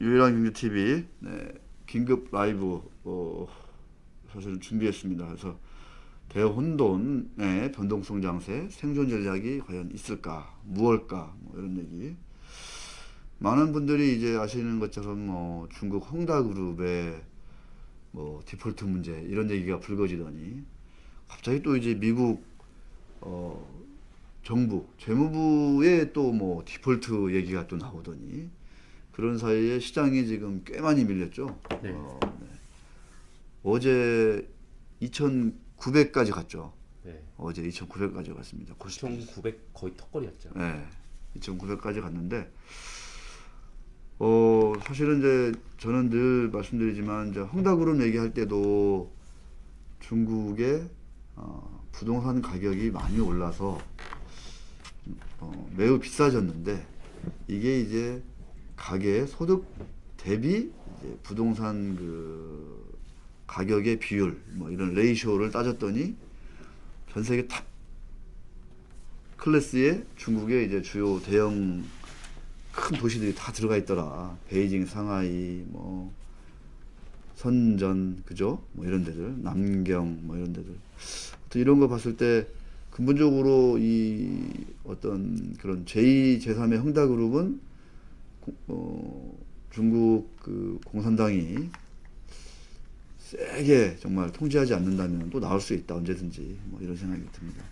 유일한 경제 TV 네, 긴급 라이브 사실 준비했습니다. 그래서 대혼돈의 변동성 장세 생존 전략이 과연 있을까, 무엇일까, 뭐 이런 얘기. 많은 분들이 이제 아시는 것처럼 뭐 중국 홍다그룹의 뭐 디폴트 문제 이런 얘기가 불거지더니 갑자기 또 이제 미국 어, 정부 재무부의 또 뭐 디폴트 얘기가 또 나오더니 그런 사이에 시장이 지금 꽤 많이 밀렸죠. 네. 네. 어제 2,900까지 갔죠. 네. 어제 2,900까지 갔습니다. 2,900 거의 턱걸이였죠. 네. 2,900까지 갔는데 사실은 이제 저는 늘 말씀드리지만 이제 헝다그룹 얘기할 때도 중국의 부동산 가격이 많이 올라서 매우 비싸졌는데 이게 이제 가계 소득 대비 이제 부동산 그 가격의 비율 뭐 이런 레이쇼를 따졌더니 전 세계 탑 클래스의 중국의 이제 주요 대형 큰 도시들이 다 들어가 있더라. 베이징, 상하이, 뭐 선전, 그죠? 뭐 이런 데들, 남경, 뭐 이런 데들. 또 이런 거 봤을 때 근본적으로 이 어떤 그런 제2, 제3의 헝다그룹은 중국 그 공산당이 세게 정말 통제하지 않는다면 또 나올 수 있다 언제든지 뭐 이런 생각이 듭니다.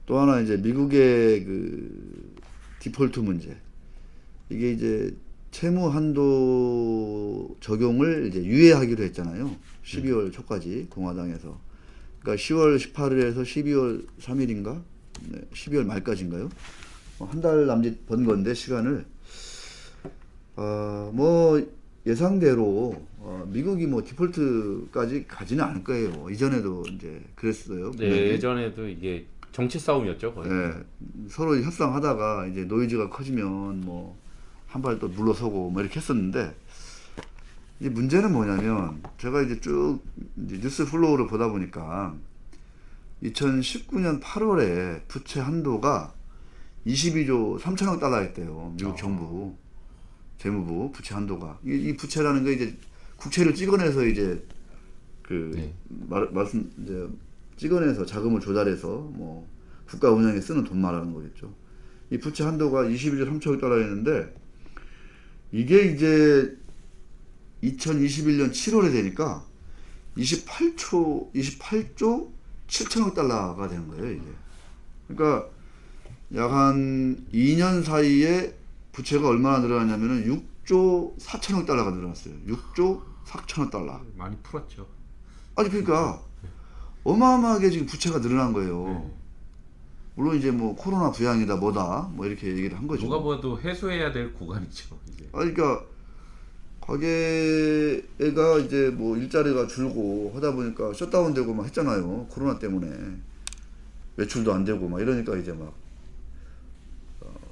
또 하나 이제 미국의 그 디폴트 문제 이게 이제 채무 한도 적용을 이제 유예하기로 했잖아요. 12월 초까지 공화당에서. 그러니까 10월 18일에서 12월 3일인가? 네, 12월 말까지인가요? 한 달 남짓 번 건데 시간을 뭐 예상대로 미국이 뭐 디폴트까지 가지는 않을 거예요. 이전에도 이제 그랬어요. 네, 분명히. 예전에도 이게 정치 싸움이었죠, 거의. 네, 서로 협상하다가 이제 노이즈가 커지면 뭐 한 발 또 물러서고 뭐 이렇게 했었는데 이 문제는 뭐냐면 제가 이제 쭉 이제 뉴스 플로우를 보다 보니까 2019년 8월에 부채 한도가 22조 3천억 달러였대요. 미국 정부 재무부 부채 한도가 이 부채라는 게 이제 국채를 찍어내서 이제 그 네. 말씀 이제 찍어내서 자금을 조달해서 뭐 국가 운영에 쓰는 돈 말하는 거겠죠. 이 부채 한도가 22조 3천억 달러였는데 이게 이제 2021년 7월에 되니까 28조 7천억 달러가 되는 거예요, 이게. 그러니까 약 한 2년 사이에 부채가 얼마나 늘어났냐면은 6조 4천억 달러가 늘어났어요. 6조 4천억 달러. 많이 풀었죠. 아니 그러니까 어마어마하게 지금 부채가 늘어난 거예요. 물론 이제 뭐 코로나 부양이다 뭐다 뭐 이렇게 얘기를 한 거죠. 누가 봐도 해소해야 될 구간이죠. 이제. 아니 그러니까 가게가 이제 뭐 일자리가 줄고 하다 보니까 셧다운되고 막 했잖아요. 코로나 때문에 매출도 안 되고 막 이러니까 이제 막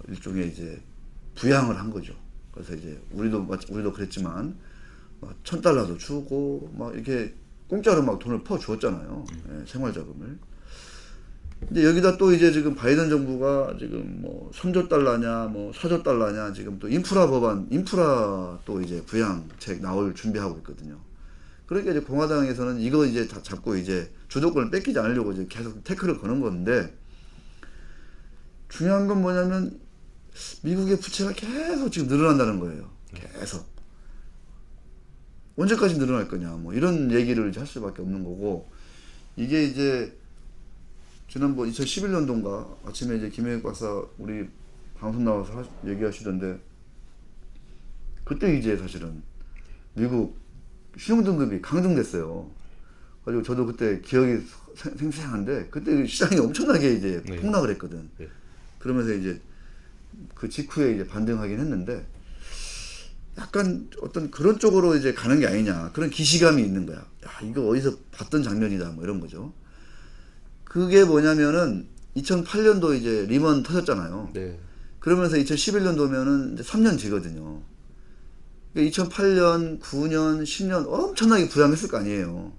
일종의 이제 부양을 한 거죠. 그래서 이제 우리도 그랬지만 막 $1,000도 주고 막 이렇게 공짜로 막 돈을 퍼 주었잖아요. 예, 생활 자금을. 근데 여기다 또 이제 지금 바이든 정부가 지금 뭐 3조 달러냐 뭐 4조 달러냐 지금 또 인프라 법안 인프라 또 이제 부양책 나올 준비하고 있거든요. 그러니까 이제 공화당에서는 이거 이제 다 잡고 이제 주도권을 뺏기지 않으려고 이제 계속 태클을 거는 건데 중요한 건 뭐냐면 미국의 부채가 계속 지금 늘어난다는 거예요. 계속. 언제까지 늘어날 거냐 뭐 이런 얘기를 할 수밖에 없는 거고 이게 이제 지난번 2011년도인가 아침에 이제 김혜국 박사 우리 방송 나와서 얘기하시던데 그때 이제 사실은 미국 신용등급이 강등됐어요. 그리고 저도 그때 기억이 생생한데 그때 시장이 엄청나게 이제 네. 폭락을 했거든. 네. 그러면서 이제 그 직후에 이제 반등하긴 했는데 약간 어떤 그런 쪽으로 이제 가는 게 아니냐 그런 기시감이 있는 거야. 야 이거 어디서 봤던 장면이다 뭐 이런 거죠. 그게 뭐냐면은 2008년도 이제 리먼 터졌잖아요. 네. 그러면서 2011년도면은 이제 3년 지거든요. 2008년, 9년, 10년 엄청나게 부양했을 거 아니에요.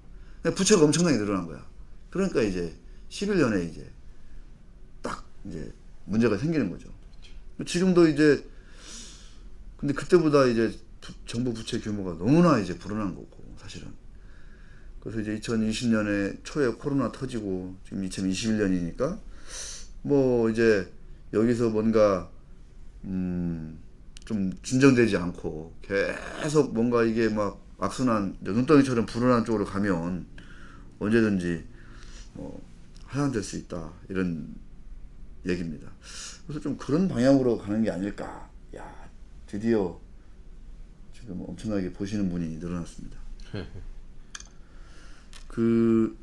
부채가 엄청나게 늘어난 거야. 그러니까 이제 11년에 이제 딱 이제 문제가 생기는 거죠. 지금도 이제 근데 그때보다 이제 정부 부채 규모가 너무나 이제 불어난 거고 사실은. 그래서 이제 2020년에 초에 코로나 터지고 지금 2021년이니까 뭐 이제 여기서 뭔가 좀 진정되지 않고 계속 뭔가 이게 막 악순환 눈덩이처럼 불어난 쪽으로 가면 언제든지 뭐 하향될 수 있다 이런 얘기입니다. 그래서 좀 그런 방향으로 가는 게 아닐까. 야, 드디어 지금 엄청나게 보시는 분이 늘어났습니다. 그러니까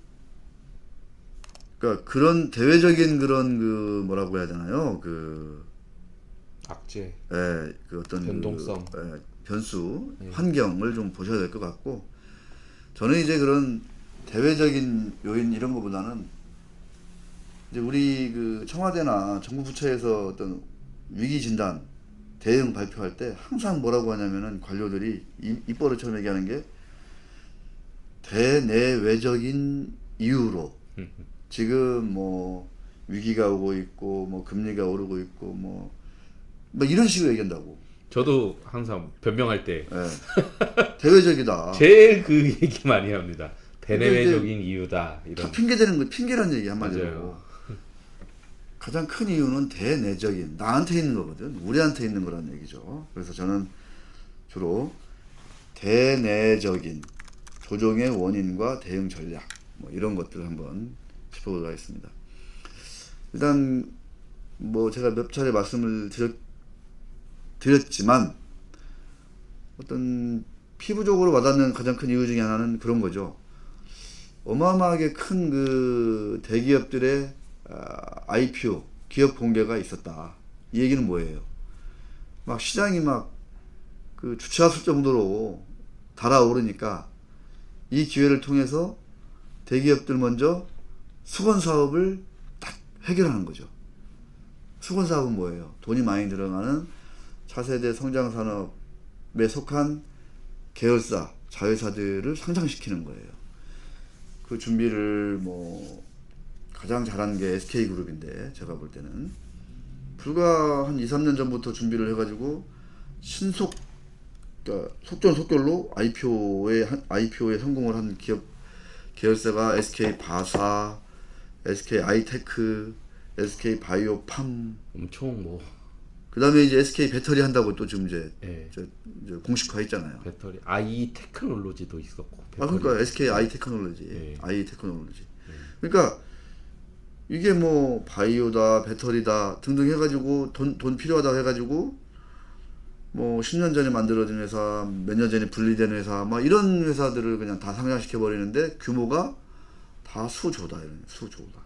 그런 대외적인 그런 그 뭐라고 해야 되나요? 악재, 그 어떤 변동성, 변수, 환경을 좀 보셔야 될 것 같고, 저는 이제 그런 대외적인 요인 이런 거보다는 이제 우리 그 청와대나 정부 부처에서 어떤 위기 진단 대응 발표할 때 항상 뭐라고 하냐면은 관료들이 입버릇처럼 얘기하는 게 대내외적인 이유로 지금 뭐 위기가 오고 있고 뭐 금리가 오르고 있고 뭐 이런 식으로 얘기한다고. 저도 항상 변명할 때 대외적이다. 제일 그 얘기 많이 합니다. 근데 대내외적인 이유다 다 이런. 핑계대는 거 핑계라는 얘기 한마디로. 맞아요. 가장 큰 이유는 대내적인 나한테 있는 거거든. 우리한테 있는 거라는 얘기죠. 그래서 저는 주로 대내적인 조정의 원인과 대응 전략 뭐 이런 것들을 한번 짚어보도록 하겠습니다. 일단 뭐 제가 몇 차례 말씀을 드렸지만 어떤 피부적으로 와닿는 가장 큰 이유 중에 하나는 그런 거죠. 어마어마하게 큰 그 대기업들의 IPO 기업 공개가 있었다. 이 얘기는 뭐예요? 막 시장이 막 그 주체했을 정도로 달아오르니까 이 기회를 통해서 대기업들 먼저 수건 사업을 딱 해결하는 거죠. 수건 사업은 뭐예요? 돈이 많이 들어가는 차세대 성장 산업에 속한 계열사, 자회사들을 상장시키는 거예요. 그 준비를 뭐 가장 잘한 게 SK그룹인데 제가 볼 때는 불과 한 2, 3년 전부터 준비를 해가지고 그러니까 속전속결로 IPO에 성공을 한 기업 계열사가 SK 바사, SK 아이테크, SK 바이오팜, 엄청 뭐 그 다음에 이제 SK 배터리 한다고 또 지금 이제, 예. 이제 공식화했잖아요. 배터리 아이 테크놀로지도 있었고. 그러니까 SK 아이테크놀로지, 예. 아이테크놀로지. 그러니까 이게 뭐 바이오다, 배터리다 등등 해가지고 돈 필요하다 해가지고 뭐 10년 전에 만들어진 회사, 몇 년 전에 분리된 회사, 막 이런 회사들을 그냥 다 상장시켜 버리는데 규모가 다 수조다, 이런 수조다.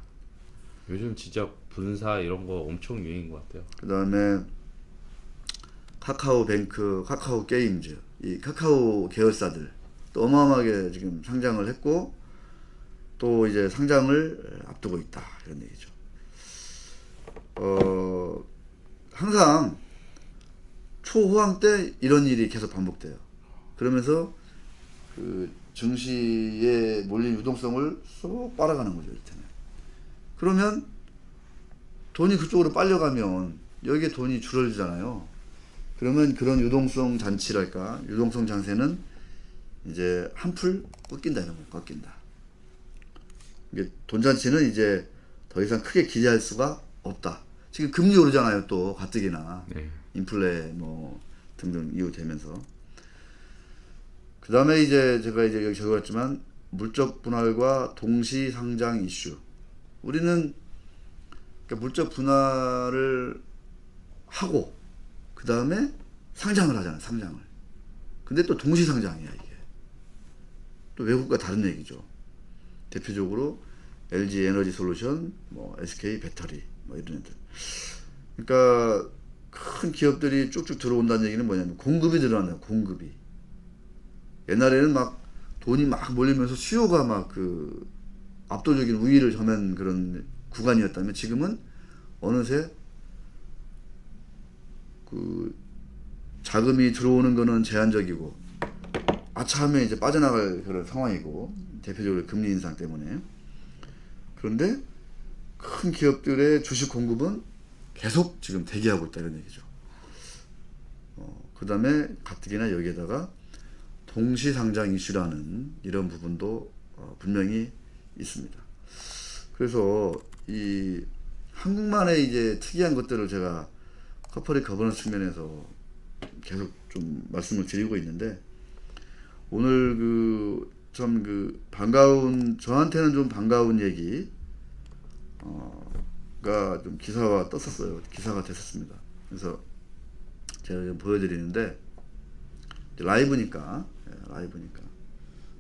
요즘 진짜 분사 이런 거 엄청 유행인 것 같아요. 그 다음에 카카오뱅크, 카카오게임즈, 이 카카오 계열사들 또 어마어마하게 지금 상장을 했고 또 이제 상장을 앞두고 있다 이런 얘기죠. 항상 초호황 때 이런 일이 계속 반복돼요. 그러면서 그 증시에 몰린 유동성을 쏙 빨아가는 거죠, 이때는. 그러면 돈이 그쪽으로 빨려가면 여기에 돈이 줄어들잖아요. 그러면 그런 유동성 잔치랄까, 유동성 장세는 이제 한풀 꺾인다 이런 거, 꺾인다. 이게 돈 잔치는 이제 더 이상 크게 기대할 수가 없다. 지금 금리 오르잖아요, 또 가뜩이나. 네. 인플레 뭐 등등 이유 되면서. 그 다음에 이제 제가 이제 여기 적어놨지만 물적 분할과 동시 상장 이슈. 우리는 그러니까 물적 분할을 하고 그 다음에 상장을 하잖아요, 상장을. 근데 또 동시 상장이야 이게. 또 외국과 다른 얘기죠. 대표적으로 LG 에너지 솔루션, 뭐 SK 배터리, 뭐 이런 애들. 그러니까 큰 기업들이 쭉쭉 들어온다는 얘기는 뭐냐면 공급이 늘어나요, 공급이. 옛날에는 막 돈이 막 몰리면서 수요가 막 그 압도적인 우위를 점한 그런 구간이었다면 지금은 어느새 그 자금이 들어오는 거는 제한적이고 아차하면 이제 빠져나갈 그런 상황이고 대표적으로 금리 인상 때문에. 그런데 큰 기업들의 주식 공급은 계속 지금 대기하고 있다 이런 얘기죠. 그 다음에 가뜩이나 여기에다가 동시상장 이슈라는 이런 부분도 분명히 있습니다. 그래서 이 한국만의 이제 특이한 것들을 제가 커퍼레이트 거버넌스 측면에서 계속 좀 말씀을 드리고 있는데, 오늘 참 반가운, 저한테는 좀 반가운 얘기 가 좀 기사가 떴었어요. 기사가 됐었습니다. 그래서 제가 좀 보여드리는데, 라이브니까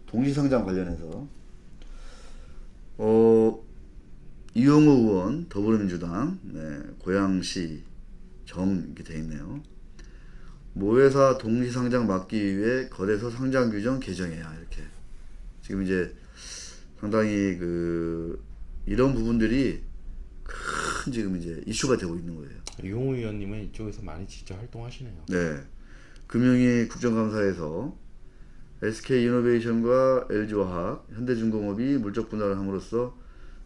동시상장 관련해서 이용호 의원 더불어민주당, 고양시 정 이렇게 돼 있네요. 모회사 동시상장 막기 위해 거래소 상장 규정 개정해야, 이렇게. 지금 이제 상당히 이런 부분들이 큰 지금 이제 이슈가 되고 있는 거예요. 이용우 의원님은 이쪽에서 많이 진짜 활동하시네요. 네. 금융위 국정감사에서 SK이노베이션과 LG화학, 현대중공업이 물적 분할을 함으로써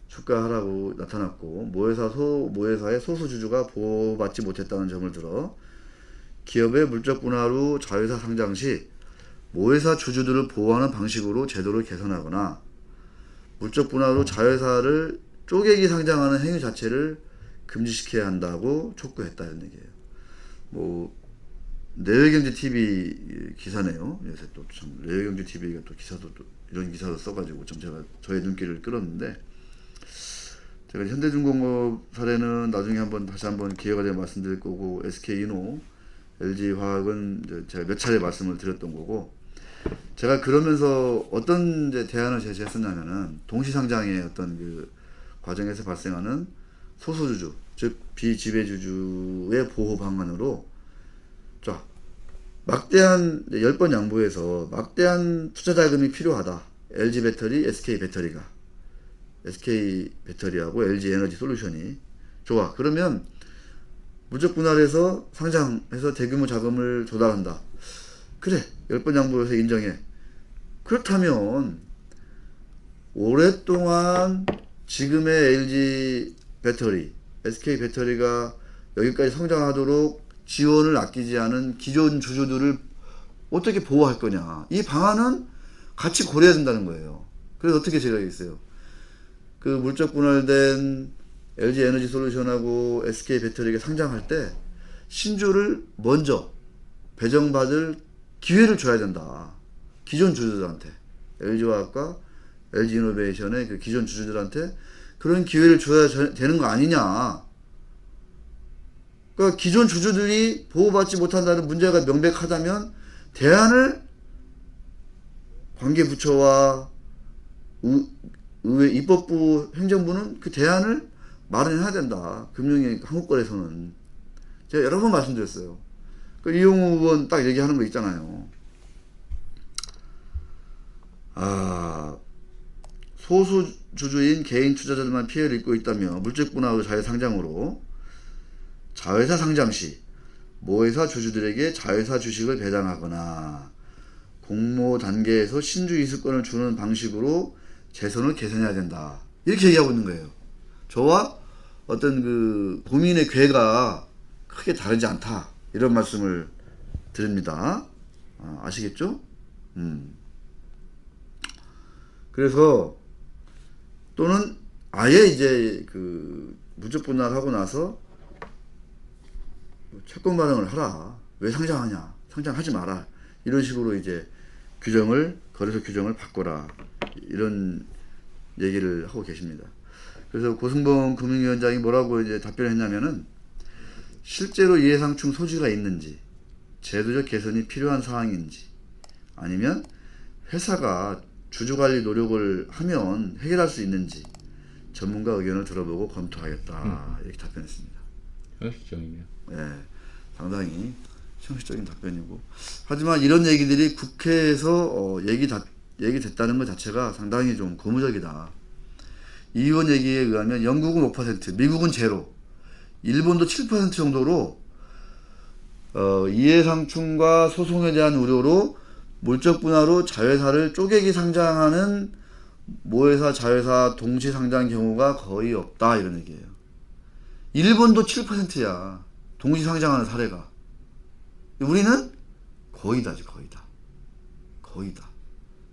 주가 하락으로 나타났고, 모회사의 소수 주주가 보호받지 못했다는 점을 들어 기업의 물적 분할 후 자회사 상장 시 모회사 주주들을 보호하는 방식으로 제도를 개선하거나 물적 분할 후 자회사를 쪼개기 상장하는 행위 자체를 금지시켜야 한다고 촉구했다, 이런 얘기예요. 내외경제TV 기사네요. 요새 또 참 내외경제TV가 또 기사도 또 이런 기사도 써가지고 좀 제가 저의 눈길을 끌었는데, 제가 현대중공업 사례는 나중에 다시 한번 기회가 되면 말씀드릴 거고, SK이노, LG화학은 제가 몇 차례 말씀을 드렸던 거고, 제가 그러면서 어떤 이제 대안을 제시했었냐면은, 동시상장의 어떤 과정에서 발생하는 소수주주, 즉 비지배주주의 보호 방안으로, 자, 막대한 10번 양보해서 막대한 투자 자금이 필요하다. LG 배터리, SK 배터리하고 LG 에너지 솔루션이. 좋아. 그러면 물적 분할해서 상장해서 대규모 자금을 조달한다. 그래. 10번 양보해서 인정해. 그렇다면 오랫동안 지금의 LG 배터리, SK 배터리가 여기까지 성장하도록 지원을 아끼지 않은 기존 주주들을 어떻게 보호할 거냐. 이 방안은 같이 고려해야 된다는 거예요. 그래서 어떻게 제가 얘기했어요. 물적 분할된 LG 에너지 솔루션하고 SK 배터리가 상장할 때 신주를 먼저 배정받을 기회를 줘야 된다. 기존 주주들한테. LG화학과 LG이노베이션의 기존 주주들한테 그런 기회를 줘야 되는 거 아니냐. 그러니까 기존 주주들이 보호받지 못한다는 문제가 명백하다면 대안을 관계부처와 의회 입법부 행정부는 그 대안을 마련해야 된다. 한국거래소는. 제가 여러 번 말씀드렸어요. 이용우 의원 딱 얘기하는 거 있잖아요. 소수 주주인 개인 투자자들만 피해를 입고 있다며 물적 분할 자회 상장으로 자회사 상장 시 모회사 주주들에게 자회사 주식을 배당하거나 공모 단계에서 신주 이수권을 주는 방식으로 재선을 개선해야 된다. 이렇게 얘기하고 있는 거예요. 저와 어떤 고민의 궤가 크게 다르지 않다. 이런 말씀을 드립니다. 아시겠죠? 그래서 또는 아예 이제 물적 분할하고 나서 채권 발행을 하라. 왜 상장하냐? 상장하지 마라. 이런 식으로 이제 거래소 규정을 바꿔라. 이런 얘기를 하고 계십니다. 그래서 고승범 금융위원장이 뭐라고 이제 답변했냐면은, 실제로 이해상충 소지가 있는지, 제도적 개선이 필요한 사항인지, 아니면 회사가 주주관리 노력을 하면 해결할 수 있는지 전문가 의견을 들어보고 검토하겠다. 이렇게 답변했습니다. 형식적이네요. 네, 상당히 형식적인 답변이고, 하지만 이런 얘기들이 국회에서 얘기됐다는 것 자체가 상당히 좀 고무적이다. 이 의원 얘기에 의하면 영국은 5%, 미국은 제로, 일본도 7% 정도로 이해상충과 소송에 대한 우려로 물적 분할로 자회사를 쪼개기 상장하는 모회사 자회사 동시 상장 경우가 거의 없다, 이런 얘기예요. 일본도 7%야. 동시 상장하는 사례가. 우리는 거의 다지, 거의 다. 거의 다.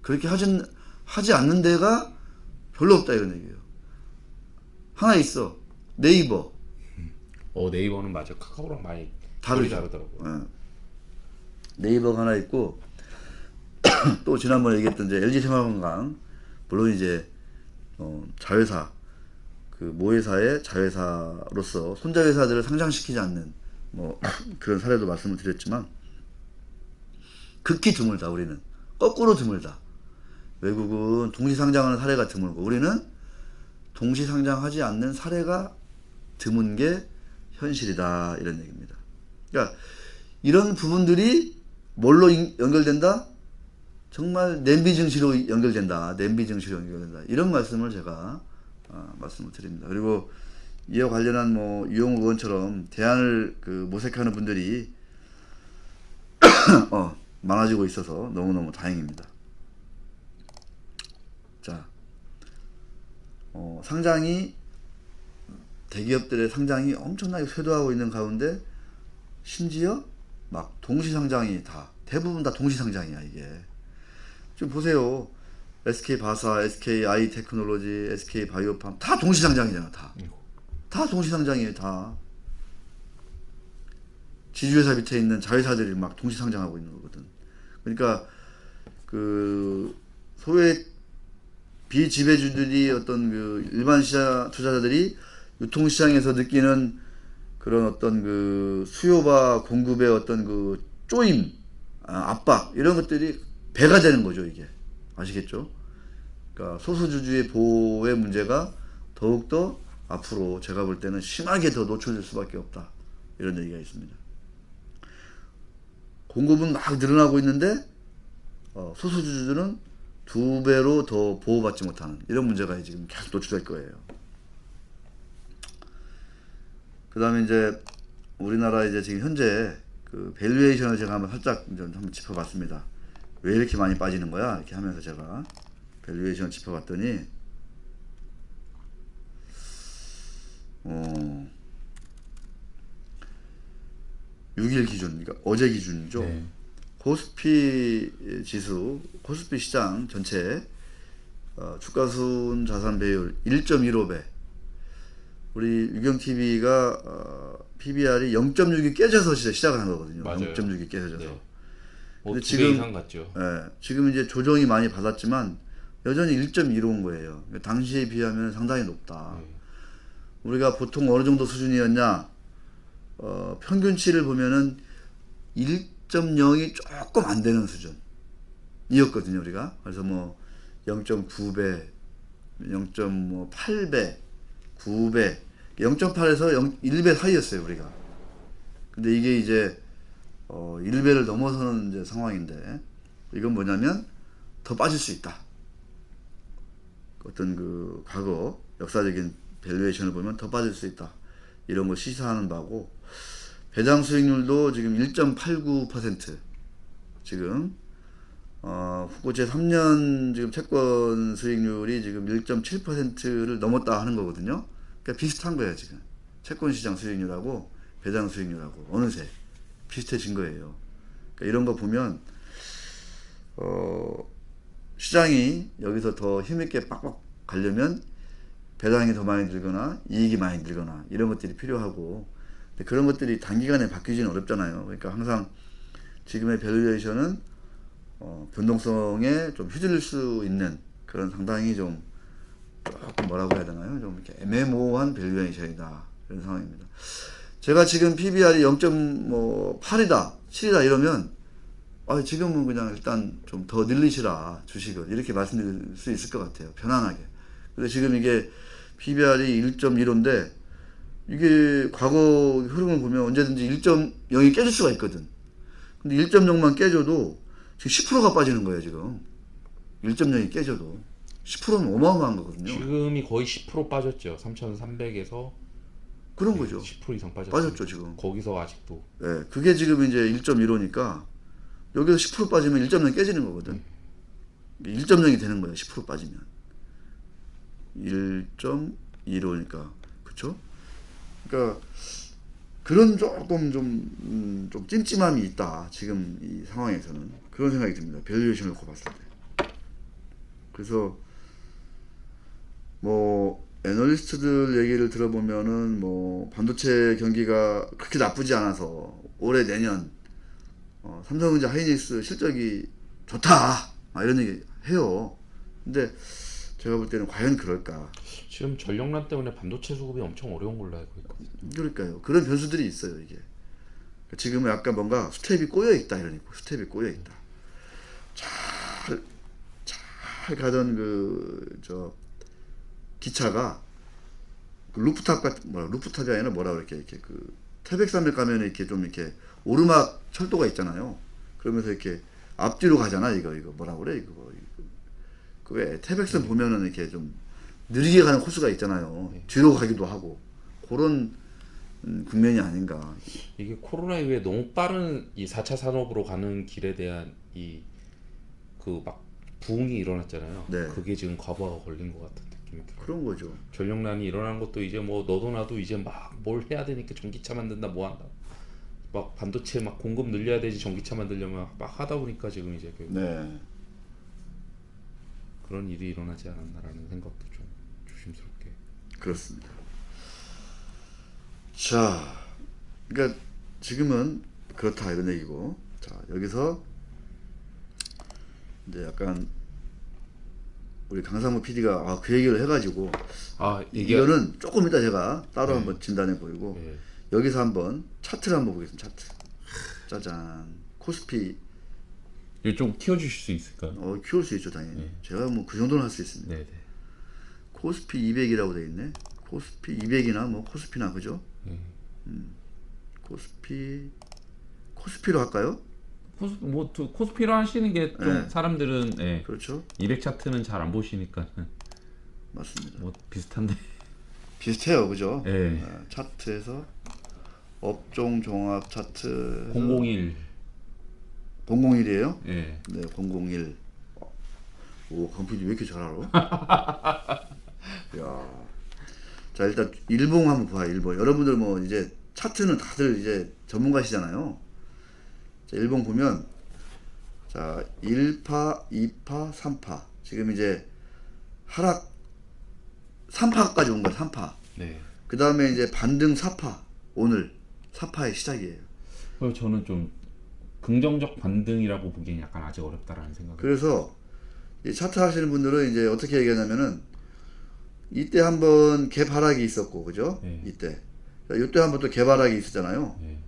그렇게 하지 않는 데가 별로 없다 이런 얘기예요. 하나 있어. 네이버. 네이버는 맞아. 카카오랑 많이 다르죠. 다르더라고요. 예. 네이버가 하나 있고 또 지난번에 얘기했던 이제 LG 생활건강, 물론 이제 자회사, 그 모회사의 자회사로서 손자회사들을 상장시키지 않는 뭐 그런 사례도 말씀을 드렸지만 극히 드물다. 우리는 거꾸로 드물다. 외국은 동시상장하는 사례가 드물고 우리는 동시상장하지 않는 사례가 드문 게 현실이다 이런 얘기입니다. 그러니까 이런 부분들이 뭘로 연결된다? 정말 냄비 증시로 연결된다. 냄비 증시로 연결된다. 이런 말씀을 제가 말씀을 드립니다. 그리고 이와 관련한 뭐 유영욱 의원처럼 대안을 모색하는 분들이 많아지고 있어서 너무너무 다행입니다. 자, 대기업들의 상장이 엄청나게 쇄도하고 있는 가운데 심지어 막 동시상장이 대부분 다 동시상장이야 이게. 지금 보세요. SK 바사, SK 아이 테크놀로지, SK 바이오팜 다 동시상장이잖아. 다 동시상장이에요. 다. 지주회사 밑에 있는 자회사들이 막 동시상장하고 있는 거거든. 그러니까 소외 비지배주들이 어떤 일반 시장 투자자들이 유통시장에서 느끼는 그런 어떤 수요와 공급의 어떤 쪼임, 압박 이런 것들이 배가 되는 거죠 이게. 아시겠죠? 그러니까 소수주주의 보호의 문제가 더욱더 앞으로 제가 볼 때는 심하게 더 노출될 수밖에 없다 이런 얘기가 있습니다. 공급은 막 늘어나고 있는데 소수주주들은 2배로 더 보호받지 못하는 이런 문제가 지금 계속 노출될 거예요. 그 다음에 이제 우리나라 이제 지금 현재 밸류에이션을 제가 한번 짚어봤습니다. 왜 이렇게 많이 빠지는 거야? 이렇게 하면서 제가 밸류에이션을 짚어봤더니 6일 기준, 그러니까 어제 기준이죠. 네. 코스피 지수, 코스피 시장 전체 주가순 자산 배율 1.15배. 우리 유경TV가 PBR이 0.6이 깨져서 시작을 한 거거든요. 맞아요. 0.6이 깨져서. 네. 근데 2배 이상 갔죠. 지금 이제 조정이 많이 받았지만 여전히 1.15인 거예요. 당시에 비하면 상당히 높다. 우리가 보통 어느 정도 수준이었냐? 평균치를 보면은 1.0이 조금 안 되는 수준이었거든요, 우리가. 그래서 뭐 0.9배, 0.8배, 9배, 0.8에서 1배 사이였어요, 우리가. 근데 이게 이제 1배를 넘어서는 이제 상황인데 이건 뭐냐면 더 빠질 수 있다. 어떤 과거 역사적인 밸류에이션을 보면 더 빠질 수 있다. 이런 거 시사하는 바고 배당 수익률도 지금 1.89% 지금 후보제 3년 지금 채권 수익률이 지금 1.7%를 넘었다 하는 거거든요. 그러니까 비슷한 거예요 지금 채권 시장 수익률하고 배당 수익률하고 어느새 비슷해진 거예요. 그러니까 이런 거 보면 시장이 여기서 더 힘있게 빡빡 가려면 배당이 더 많이 들거나 이익이 많이 들거나 이런 것들이 필요하고 근데 그런 것들이 단기간에 바뀌지는 어렵잖아요. 그러니까 항상 지금의 밸류에이션은 변동성에 좀 휘둘릴 수 있는 그런 상당히 좀 조금 뭐라고 해야 되나요? 좀 이렇게 애매모호한 밸류에이션이다 이런 상황입니다. 제가 지금 PBR이 0.8이다 7이다 이러면 지금은 그냥 일단 좀 더 늘리시라 주식을 이렇게 말씀드릴 수 있을 것 같아요. 편안하게. 근데 지금 이게 PBR이 1.15인데 이게 과거 흐름을 보면 언제든지 1.0이 깨질 수가 있거든. 근데 1.0만 깨져도 지금 10%가 빠지는 거예요, 지금. 1.0이 깨져도. 10%는 어마어마한 거거든요. 지금이 거의 10% 빠졌죠. 3,300에서 그런 거죠. 10% 이상 빠졌죠, 지금. 거기서 아직도. 네, 그게 지금 이제 1.15니까 여기서 10% 빠지면 1.0 깨지는 거거든. 1.0이 되는 거예요, 10% 빠지면. 1.15니까. 그쵸? 그러니까 그런 조금 좀 찜찜함이 있다. 지금 이 상황에서는 그런 생각이 듭니다. 밸류에이션을 놓고 봤을 때. 그래서 뭐 애널리스트들 얘기를 들어보면은 뭐 반도체 경기가 그렇게 나쁘지 않아서 올해 내년 삼성전자 하이닉스 실적이 좋다 막 이런 얘기 해요. 근데 제가 볼 때는 과연 그럴까? 지금 전력난 때문에 반도체 수급이 엄청 어려운 걸로 알고 있거든요. 그러니까요. 그런 변수들이 있어요, 이게. 지금은 약간 뭔가 스텝이 꼬여 있다 이러니까 스텝이 꼬여 있다. 잘 가던 기차가 그 루프탑 같은 루프탑이 아니라 뭐라 그럴게 이렇게 그 태백산맥 가면 이렇게 좀 이렇게 오르막 철도가 있잖아요. 그러면서 이렇게 앞뒤로 가잖아 이거 뭐라 그래 이거 그 왜 태백산 보면은 이렇게 좀 느리게 가는 코스가 있잖아요. 뒤로 가기도 하고 그런 국면이 아닌가. 이게 코로나 이후에 너무 빠른 이 4차 산업으로 가는 길에 대한 이 그 막 부흥이 일어났잖아요. 네. 그게 지금 과부하가 걸린 것 같은 느낌이 들어요. 그런 거죠. 전력난이 일어난 것도 이제 뭐 너도 나도 이제 막 뭘 해야 되니까 전기차 만든다 뭐 한다. 막 반도체 막 공급 늘려야 되지 전기차 만들려면 막 하다 보니까 지금 이제 네. 그런 일이 일어나지 않았나라는 생각도 좀 조심스럽게. 그렇습니다. 자, 그러니까 지금은 그렇다 이런 얘기고, 자 여기서 이제 약간 우리 강상무 PD가 그 얘기를 해가지고 이거는 조금 이따 제가 따로 네. 한번 진단해 보이고 네. 여기서 한번 차트를 한번 보겠습니다. 차트. 짜잔. 코스피 이거 좀 키워주실 수 있을까요? 키울 수 있죠 당연히. 네. 제가 뭐 그 정도는 할 수 있습니다. 네네. 코스피 200이라고 돼 있네. 코스피 200이나 뭐 코스피나 그죠? 코스피로 할까요? 코스피로 하시는 게 좀 네. 사람들은 그렇죠. 200 차트는 잘 안 보시니까 맞습니다. 뭐 비슷한데. 비슷해요, 그죠? 네. 차트에서 업종 종합 차트 001. 001이에요? 예. 네, 001. 오, 강PD 왜 이렇게 잘 알아? 야. 자, 일단 일봉 한번 봐요. 일봉. 여러분들 뭐 이제 차트는 다들 이제 전문가시잖아요. 자, 일봉 보면 자, 1파, 2파, 3파. 지금 이제 하락 3파까지 온 거야. 3파. 네. 그 다음에 이제 반등 4파. 오늘 4파의 시작이에요. 저는 좀 긍정적 반등이라고 보기엔 약간 아직 어렵다라는 생각이. 그래서 이 차트 하시는 분들은 이제 어떻게 얘기하냐면은 이때 한번 개발하기 있었고, 그죠? 네. 이때. 이때 한번 또 개발하기 있었잖아요. 예.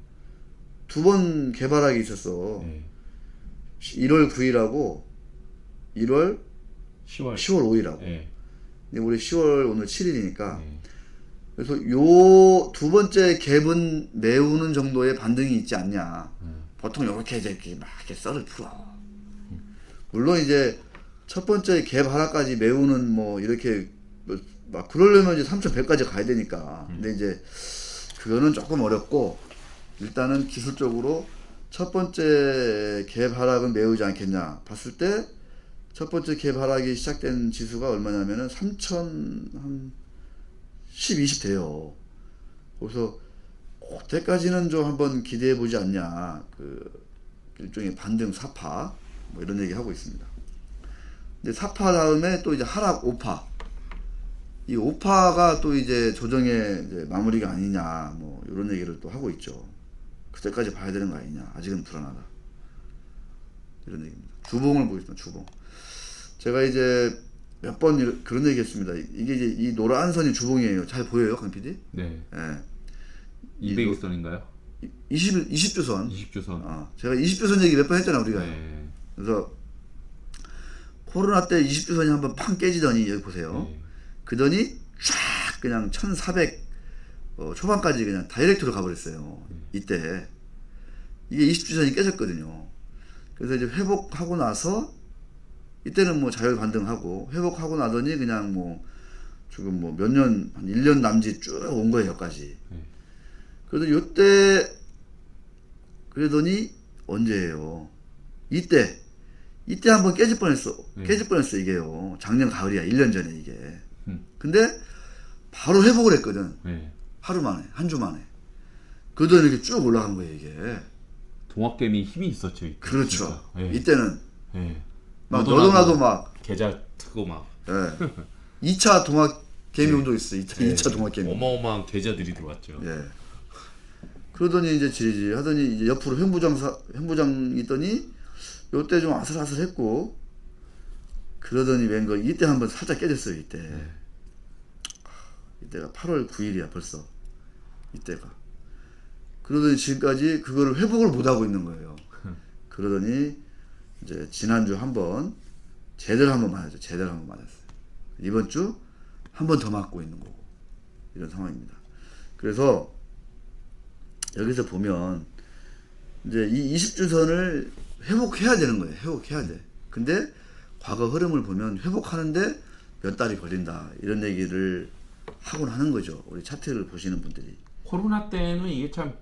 두 번 개발하기 있었어. 예. 1월 9일하고 1월 10월 5일하고. 예. 근데 우리 10월 오늘 7일이니까. 예. 그래서 요 두 번째 갭은 메우는 정도의 반등이 있지 않냐. 보통 이렇게 이제 막 이렇게 썰을 풀어. 물론 이제 첫 번째 갭 하나까지 메우는 뭐 이렇게 막 그러려면 이제 3,100까지 가야 되니까. 근데 이제 그거는 조금 어렵고 일단은 기술적으로 첫 번째 갭 하락은 메우지 않겠냐 봤을 때 첫 번째 갭 하락이 시작된 지수가 얼마냐면은 3,010, 20 돼요. 그래서 그때까지는 좀 한번 기대해 보지 않냐. 그 일종의 반등 4파 뭐 이런 얘기 하고 있습니다. 근데 4파 다음에 또 이제 하락 5파. 이 5파가 또 이제 조정의 이제 마무리가 아니냐 뭐 이런 얘기를 또 하고 있죠. 그때까지 봐야 되는 거 아니냐. 아직은 불안하다. 이런 얘기입니다. 주봉을 보겠습니다. 주봉. 제가 이제 몇 번 그런 얘기 했습니다. 이게 이제 이 노란 선이 주봉이에요. 잘 보여요, 강 PD? 네. 예. 200일선인가요? 20주선. 20주선. 제가 20주선 얘기 몇 번 했잖아, 우리가. 네. 그래서 코로나 때 20주선이 한번 팡 깨지더니 여기 보세요. 네. 그더니 쫙 그냥 1400 초반까지 그냥 다이렉트로 가버렸어요. 이때 이게 20주선이 깨졌거든요. 그래서 이제 회복하고 나서 이때는 뭐 자율 반등하고 회복하고 나더니 그냥 뭐 지금 뭐 몇 년 한 1년 남짓 쭉 온 거예요, 여기까지. 그래서 요때 그러더니 언제예요? 이때 한번 깨질 뻔했어. 깨질 뻔했어 이게요. 작년 가을이야. 1년 전에 이게. 근데 바로 회복을 했거든. 네. 하루 만에, 한 주 만에. 그러더니 이렇게 쭉 올라간 거예요 이게. 동학개미 힘이 있었죠. 이때. 그렇죠. 진짜. 예. 이때는 예. 막 너도나도 막 계좌 트고 막 예. 2차 동학 개미 네. 운동 있어요. 2차, 네. 2차 동학 개미. 어마어마한 계좌들이 들어왔죠. 예. 그러더니 이제 지리지 하더니 이제 옆으로 현부장 있더니 요때 좀 아슬아슬했고 그러더니 웬거 이때 한번 살짝 깨졌어요 이때. 이때가 8월 9일이야 벌써. 이때가. 그러더니 지금까지 그거를 회복을 못 하고 있는 거예요. 그러더니 이제 지난주 한번 제대로 한번 맞았죠. 제대로 한번 맞았어요. 이번 주 한 번 더 맞고 있는 거고 이런 상황입니다. 그래서 여기서 보면 이제 이 20주선을 회복해야 되는 거예요. 회복해야 돼. 근데 과거 흐름을 보면 회복하는데 몇 달이 걸린다 이런 얘기를 하곤 하는 거죠. 우리 차트를 보시는 분들이. 코로나 때는 이게 참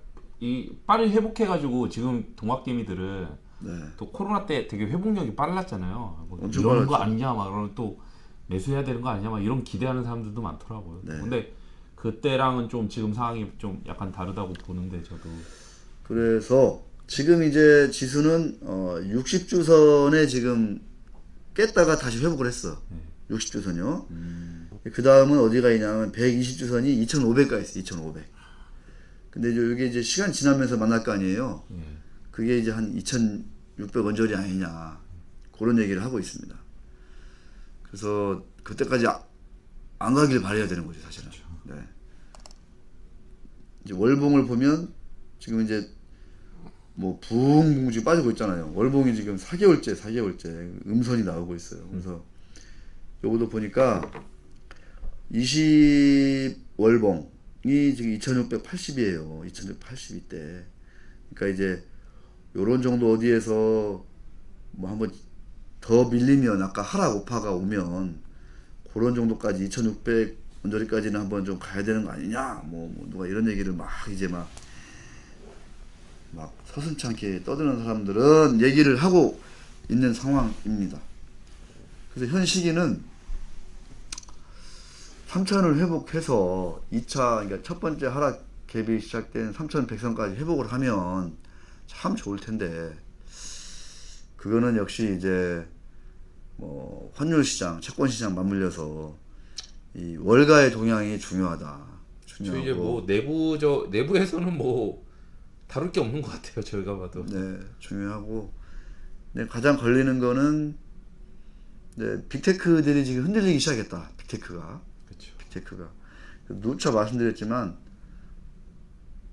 빨리 회복해가지고 지금 동학개미들은 네. 또 코로나 때 되게 회복력이 빨랐잖아요. 뭐 엄청 이런 거 빨랐죠. 아니냐 막 그러면 또 매수해야 되는 거 아니냐 막 이런 기대하는 사람들도 많더라고요. 네. 근데 그때랑은 좀 지금 상황이 좀 약간 다르다고 보는데 저도 그래서 지금 이제 지수는 60주선에 지금 깼다가 다시 회복을 했어. 60주선이요. 그 다음은 어디가 있냐면 120주선이 2,500가 있어. 2,500. 근데 이게 이제 시간 지나면서 만날 거 아니에요. 예. 그게 이제 한 2,600 언저리 아니냐 그런 얘기를 하고 있습니다. 그래서 그때까지 안 가길 바라야 되는 거죠 사실은. 네. 이제 월봉을 보면 지금 이제 뭐 붕붕 지금 빠지고 있잖아요. 월봉이 지금 4개월째 음선이 나오고 있어요. 그래서 요것도 보니까 20월봉이 지금 2680이에요. 2682대. 그러니까 이제 요런 정도 어디에서 뭐 한번 더 밀리면 아까 하락 오파가 오면 그런 정도까지 2600 언저리까지는 한번 좀 가야 되는 거 아니냐 뭐 누가 이런 얘기를 막 이제 막 서슴지 않게 떠드는 사람들은 얘기를 하고 있는 상황입니다. 그래서 현 시기는 3000을 회복해서 2차 그러니까 첫 번째 하락 갭이 시작된 3100선까지 회복을 하면 참 좋을 텐데 그거는 역시 이제 뭐 환율 시장, 채권 시장 맞물려서 이 월가의 동향이 중요하다. 저 이제 뭐 내부에서는 뭐 다룰 게 없는 것 같아요. 저희가 봐도. 네, 중요하고. 네, 가장 걸리는 거는 네, 빅테크들이 지금 흔들리기 시작했다. 빅테크가. 그렇죠. 빅테크가. 누차 말씀드렸지만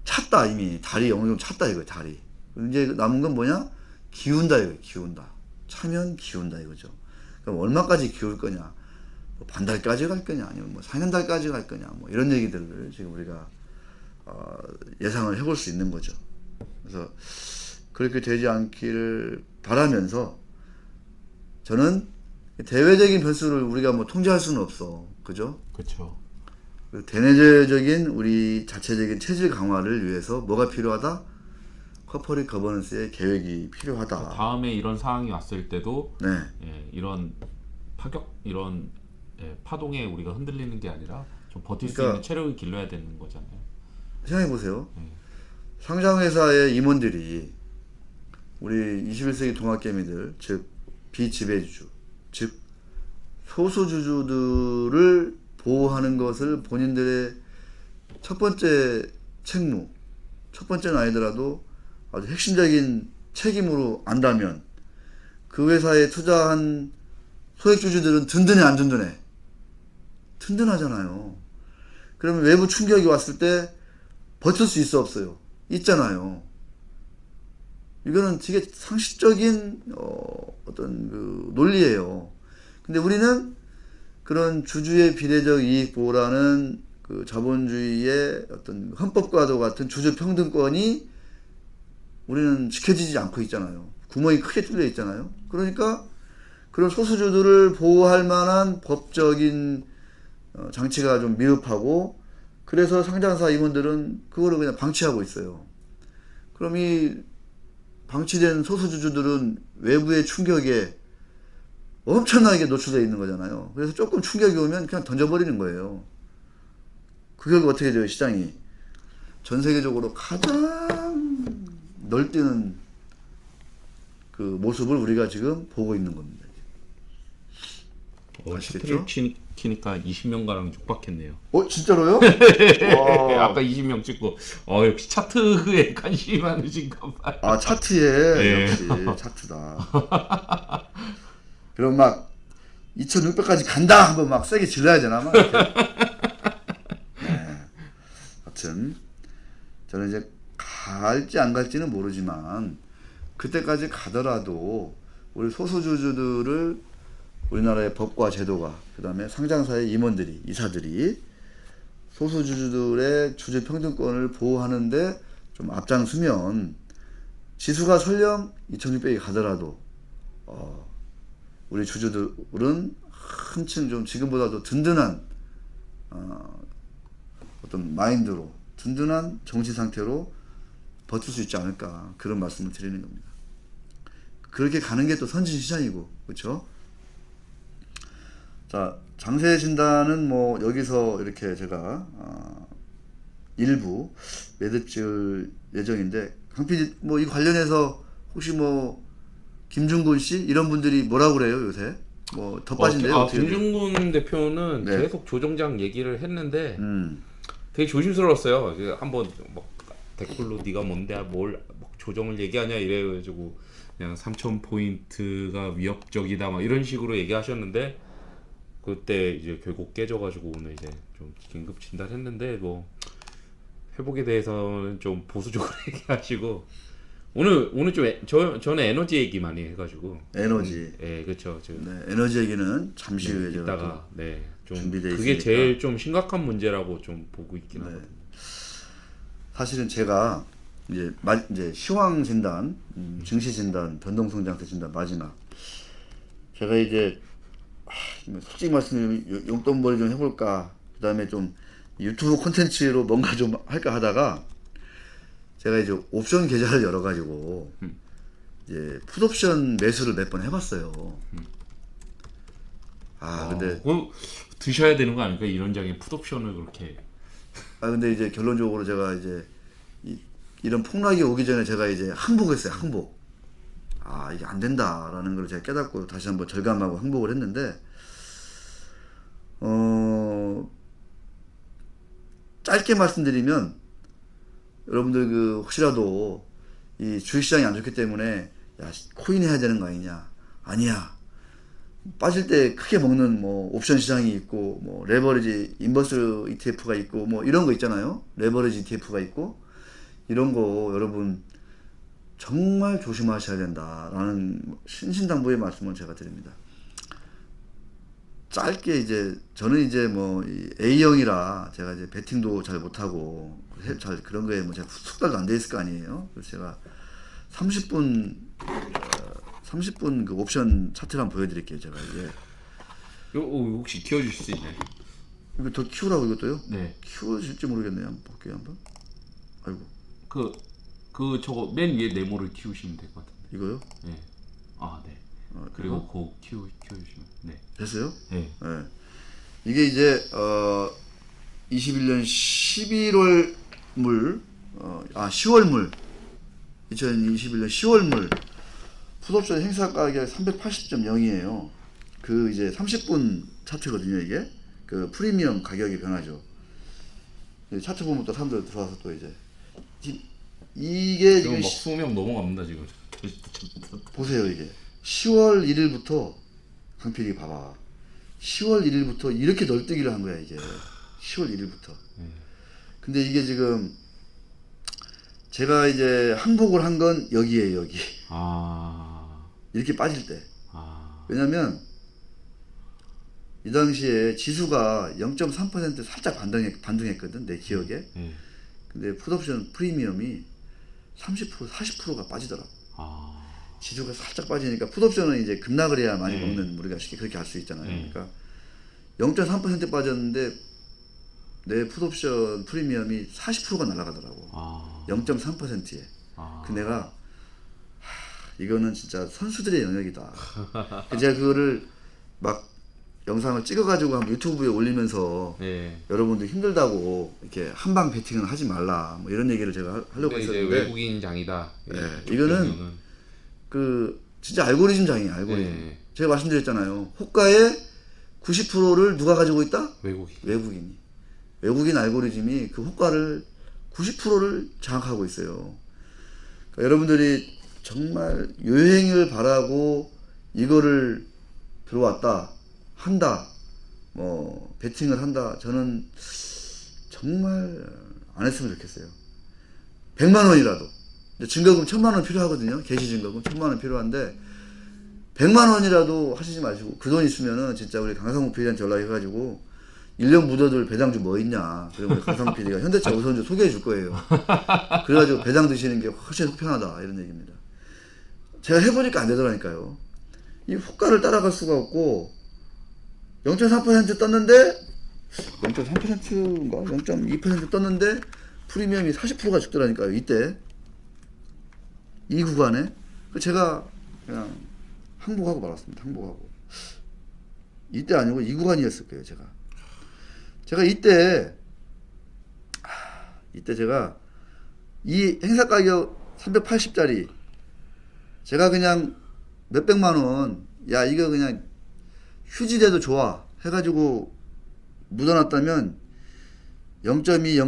찼다 이미 다리 어느 정도 찼다 이거예요. 다리. 이제 남은 건 뭐냐? 기운다 이거예요. 기운다. 차면 기운다 이거죠. 그럼 얼마까지 기울 거냐? 뭐 반달까지 갈 거냐? 아니면 뭐 4년달까지 갈 거냐? 뭐 이런 얘기들을 지금 우리가 예상을 해볼 수 있는 거죠. 그래서 그렇게 되지 않기를 바라면서 저는 대외적인 변수를 우리가 뭐 통제할 수는 없어. 그죠? 그렇죠. 대내적인 우리 자체적인 체질 강화를 위해서 뭐가 필요하다? 코퍼레이트 거버넌스의 계획이 필요하다. 다음에 이런 상황이 왔을 때도 네. 예, 이런 이런 파동에 우리가 흔들리는 게 아니라 좀 버틸 수 그러니까 있는 체력을 길러야 되는 거잖아요. 생각해 보세요. 상장회사의 임원들이 우리 21세기 동학개미들, 즉 비지배주주, 즉 소수주주들을 보호하는 것을 본인들의 첫 번째 책무, 첫 번째는 아니더라도 아주 핵심적인 책임으로 안다면 그 회사에 투자한 소액주주들은 든든해 안 든든해? 든든하잖아요. 그러면 외부 충격이 왔을 때 버틸 수 있어 없어요? 있잖아요. 이거는 되게 상식적인 어떤 그 논리예요. 근데 우리는 그런 주주의 비례적 이익 보호라는 그 자본주의의 어떤 헌법과도 같은 주주 평등권이 우리는 지켜지지 않고 있잖아요. 구멍이 크게 뚫려 있잖아요. 그러니까 그런 소수주들을 보호할 만한 법적인 장치가 좀 미흡하고 그래서 상장사 임원들은 그거를 그냥 방치하고 있어요. 그럼 이 방치된 소수주주들은 외부의 충격에 엄청나게 노출되어 있는 거잖아요. 그래서 조금 충격이 오면 그냥 던져버리는 거예요. 그 결과 어떻게 돼요, 시장이? 전 세계적으로 가장 널뛰는 그 모습을 우리가 지금 보고 있는 겁니다. 아시겠죠? 차트를 치니까 20명가량 육박했네요. 진짜로요? 아까 20명 찍고 역시 차트에 관심이 많으신가 봐요. 아, 차트에 네. 역시 차트다. 그럼 막 2,600까지 간다 한번 막 세게 질러야 되나 막 이렇게. 네. 하여튼 저는 이제 갈지 안 갈지는 모르지만 그때까지 가더라도 우리 소수주주들을 우리나라의 법과 제도가 그다음에 상장사의 임원들이 이사들이 소수주주들의 주주 평등권을 보호하는데 좀 앞장서면 지수가 설령 2,600이 가더라도 우리 주주들은 한층 좀 지금보다도 든든한 어떤 마인드로 든든한 정신 상태로 버틸 수 있지 않을까 그런 말씀을 드리는 겁니다. 그렇게 가는 게 또 선진시장이고 그렇죠? 자, 장세 진단은 뭐 여기서 이렇게 제가 일부 매듭 지을 예정인데 강PD 뭐 이 관련해서 혹시 뭐 김중근 씨 이런 분들이 뭐라고 그래요 요새 뭐 더 빠진대요? 어떻게 돼요? 김중근 대표는 네. 계속 조정장 얘기를 했는데 되게 조심스러웠어요. 이제 한번 막 댓글로 네가 뭔데 뭘 조정을 얘기하냐 이래가지고 그냥 3,000포인트가 위협적이다 막 이런 식으로 얘기하셨는데 그때 이제 결국 깨져가지고 오늘 이제 좀 긴급 진단했는데 뭐 회복에 대해서는 좀 보수적으로 얘기하시고 오늘 좀 저는 에너지 얘기 많이 해가지고 에너지. 예 그렇죠. 네, 에너지 얘기는 잠시 후에 제가 이따가 좀 준비돼 그게 있으니까. 제일 좀 심각한 문제라고 좀 보고 있긴 네. 하거든요. 사실은 제가 이제 시황 진단, 증시 진단, 변동성장세 진단 마지막 제가 이제 솔직히 말씀드리면 용돈벌이 좀 해볼까 그다음에 좀 유튜브 콘텐츠로 뭔가 좀 할까 하다가 제가 이제 옵션 계좌를 열어가지고 이제 풋옵션 매수를 몇 번 해봤어요. 근데 그거 드셔야 되는 거 아닙니까? 이런 장에 풋옵션을 그렇게 근데 이제 결론적으로 제가 이제 이런 폭락이 오기 전에 제가 이제 항복했어요. 항복. 이게 안 된다라는 걸 제가 깨닫고 다시 한번 절감하고 항복을 했는데 짧게 말씀드리면 여러분들 그 혹시라도 이 주식시장이 안 좋기 때문에 야 코인 해야 되는 거 아니냐? 아니야. 빠질 때 크게 먹는 뭐 옵션 시장이 있고 뭐 레버리지 인버스 ETF가 있고 뭐 이런 거 있잖아요. 레버리지 ETF가 있고 이런 거 여러분 정말 조심하셔야 된다라는 신신당부의 말씀을 제가 드립니다. 짧게 이제 저는 이제 뭐 A형이라 제가 이제 배팅도 잘 못하고 잘 그런 거에 뭐 제가 숙달도 안 돼 있을 거 아니에요. 그래서 제가 30분 그 옵션 차트를 한번 보여드릴게요. 제가 이게 혹시 키워주실 수 있나요? 이거 더 키우라고 이것도요? 네. 키워질지 모르겠네요. 한번 볼게요 한번. 아이고 그 저거 맨 위에 네모를 키우시면 될 것 같은데. 이거요? 네. 네. 그리고 그거 키워주시면. 네. 됐어요? 네. 네. 이게 이제 21년 11월 물 10월 물 2021년 10월 물 풋옵션 행사 가격이 380.0이에요. 그 이제 30분 차트거든요, 이게. 그 프리미엄 가격이 변하죠. 차트 보면 또 사람들 들어와서 또 이제 이게 지금 지금 막 20명 넘어갑니다 지금. 보세요, 이게 10월 1일부터 강필이 봐봐. 10월 1일부터 이렇게 널뛰기를 한 거야, 이게. 10월 1일부터. 근데 이게 지금 제가 이제 항복을 한 건 여기에요, 여기. 이렇게 빠질 때. 왜냐면 이 당시에 지수가 0.3% 살짝 반등했거든, 내 기억에. 근데 풋옵션 프리미엄이 30%, 40%가 빠지더라고. 지수가 살짝 빠지니까 풋옵션은 이제 급락을 해야 많이 먹는 우리가 쉽게 그렇게 할 수 있잖아요. 그러니까 0.3% 빠졌는데 내 풋옵션 프리미엄이 40%가 날아가더라고. 0.3%에. 그 내가 이거는 진짜 선수들의 영역이다. 제가 그거를 막 영상을 찍어가지고 한번 유튜브에 올리면서 예. 여러분들 힘들다고 이렇게 한방 배팅은 하지 말라 뭐 이런 얘기를 제가 하려고 근데 이제 했었는데 외국인 장이다. 네, 이쪽 이거는 경우는. 그 진짜 알고리즘 장이에요. 알고리즘. 네. 제가 말씀드렸잖아요. 호가의 90%를 누가 가지고 있다? 외국인. 외국인이. 외국인 알고리즘이 그 호가를 90%를 장악하고 있어요. 그러니까 여러분들이 정말 요행을 바라고 이거를 들어왔다, 한다, 뭐 베팅을 한다. 저는 정말 안 했으면 좋겠어요. 100만 원이라도. 증거금 1000만 원 필요하거든요. 개시 증거금 1000만 원 필요한데 100만 원이라도 하시지 마시고 그 돈 있으면은 진짜 우리 강상욱 PD한테 연락해가지고 1년 묻어둘 배당주 뭐 있냐. 그러면 강상욱 PD가 현대차 우선주 소개해 줄 거예요. 그래가지고 배당 드시는 게 훨씬 속편하다 이런 얘기입니다. 제가 해보니까 안 되더라니까요. 이 호가를 따라갈 수가 없고 0.4% 떴는데 0.3%인가 0.2% 떴는데 프리미엄이 40%가 죽더라니까요. 이때 이 구간에 제가 그냥 항복하고 말았습니다. 항복하고 이때 아니고 이 구간이었을 거예요. 제가 이때 제가 이 행사 가격 380짜리 제가 그냥 몇백만 원 야 이거 그냥 휴지돼도 좋아 해가지고 묻어놨다면 0.2,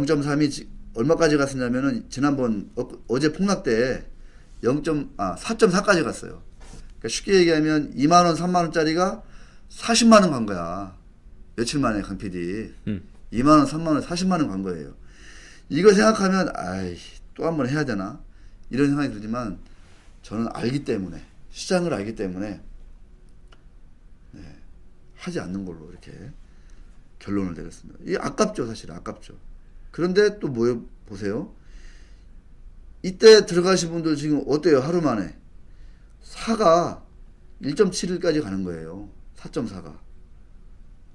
0.3이 얼마까지 갔었냐면은 지난번 어제 폭락 때 4.4까지 갔어요. 그러니까 쉽게 얘기하면 2만 원, 3만 원짜리가 40만 원 간 거야. 며칠 만에 강 PD. 2만 원, 3만 원, 40만 원 간 거예요. 이거 생각하면 아이 또 한 번 해야 되나 이런 생각이 들지만 저는 알기 때문에 시장을 알기 때문에 하지 않는 걸로 이렇게 결론을 내렸습니다. 이게 아깝죠, 사실 아깝죠. 그런데 또 뭐 보세요. 이때 들어가신 분들 지금 어때요? 하루 만에 4가 1.71까지 가는 거예요. 4.4가.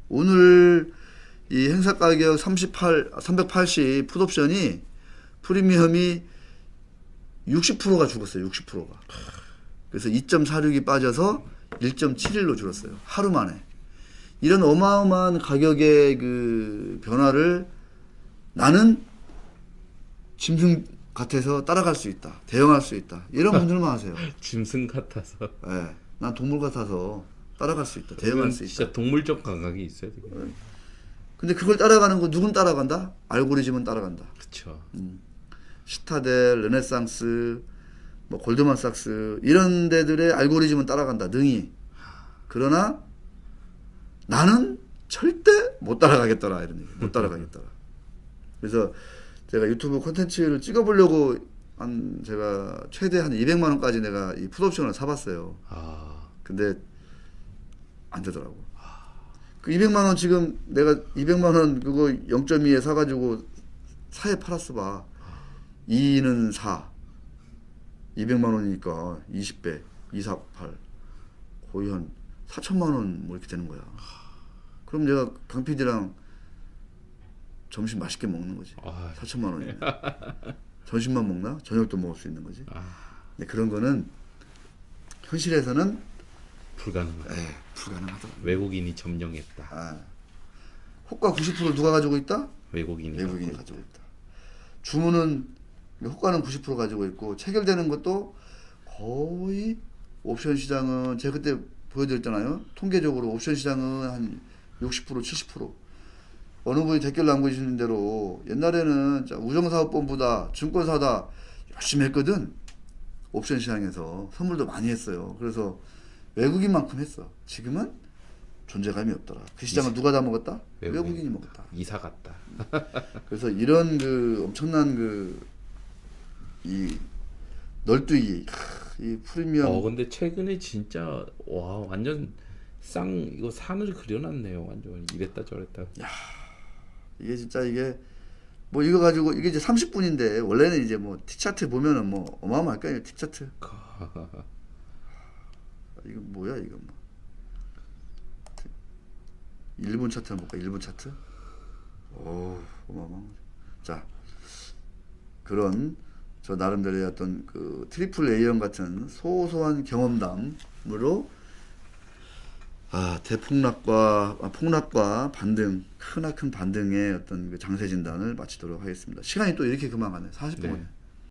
오늘 이 행사 가격 380 풋옵션이 프리미엄이 60%가 죽었어요. 60%가. 그래서 2.46이 빠져서 1.71로 줄었어요. 하루 만에. 이런 어마어마한 가격의 그 변화를 나는 짐승 같아서 따라갈 수 있다. 대응할 수 있다. 이런 분들만 하세요. 짐승 같아서. 네, 난 동물 같아서 따라갈 수 있다. 대응할 수 있다. 진짜 동물적 감각이 있어야 되겠네. 근데 그걸 따라가는 거 누군 따라간다? 알고리즘은 따라간다. 그렇죠. 시타델, 르네상스, 뭐 골드만삭스 이런 데들의 알고리즘은 따라간다. 능히. 그러나 나는 절대 못 따라가겠더라 이런 얘기. 못 따라가겠더라. 그래서 제가 유튜브 콘텐츠를 찍어보려고 제가 최대 한 200만 원까지 내가 이 풋옵션을 사봤어요. 근데 안 되더라고. 그 200만 원 지금 내가 200만 원 그거 0.2에 사가지고 4에 팔았어 봐. 2는 4. 200만 원이니까 20배. 2, 4, 8. 거의 한 4천만 원 뭐 이렇게 되는 거야. 그럼 내가 강 PD랑 점심 맛있게 먹는 거지. 4천만 원이면. 점심만 먹나? 저녁도 먹을 수 있는 거지. 근데 그런 거는 현실에서는 불가능하다. 불가능하더라고요. 외국인이 점령했다. 호가 90% 누가 가지고 있다? 외국인이 가지고 있다. 주문은 호가는 90% 가지고 있고 체결되는 것도 거의 옵션 시장은 제가 그때 보여드렸잖아요. 통계적으로 옵션 시장은 한 60%, 70%. 어느 분이 댓글 남겨주시는 대로 옛날에는 우정사업본부다, 증권사다 열심히 했거든. 옵션 시장에서 선물도 많이 했어요. 그래서 외국인만큼 했어. 지금은 존재감이 없더라. 그 시장을 누가 다 먹었다? 외국인이 먹었다. 이사 갔다. 그래서 이런 그 엄청난 이 널뛰기, 이 프리미엄. 근데 최근에 진짜 와 완전 이거 산을 그려놨네요. 완전 이랬다 저랬다. 이게 진짜 이게 뭐 이거 가지고 이게 이제 30분인데 원래는 이제 뭐 티차트 보면은 뭐 어마어마할 거 아니에요. 티차트. 이거 뭐야 이거 뭐. 일본 차트 한번 볼까? 일본 차트? 오, 어마어마한 거죠. 자, 그런 저 나름대로의 어떤 그 트리플 A형 같은 소소한 경험담으로 폭락과 반등, 크나큰 반등의 어떤 그 장세 진단을 마치도록 하겠습니다. 시간이 또 이렇게 금방 가네. 40분. 네.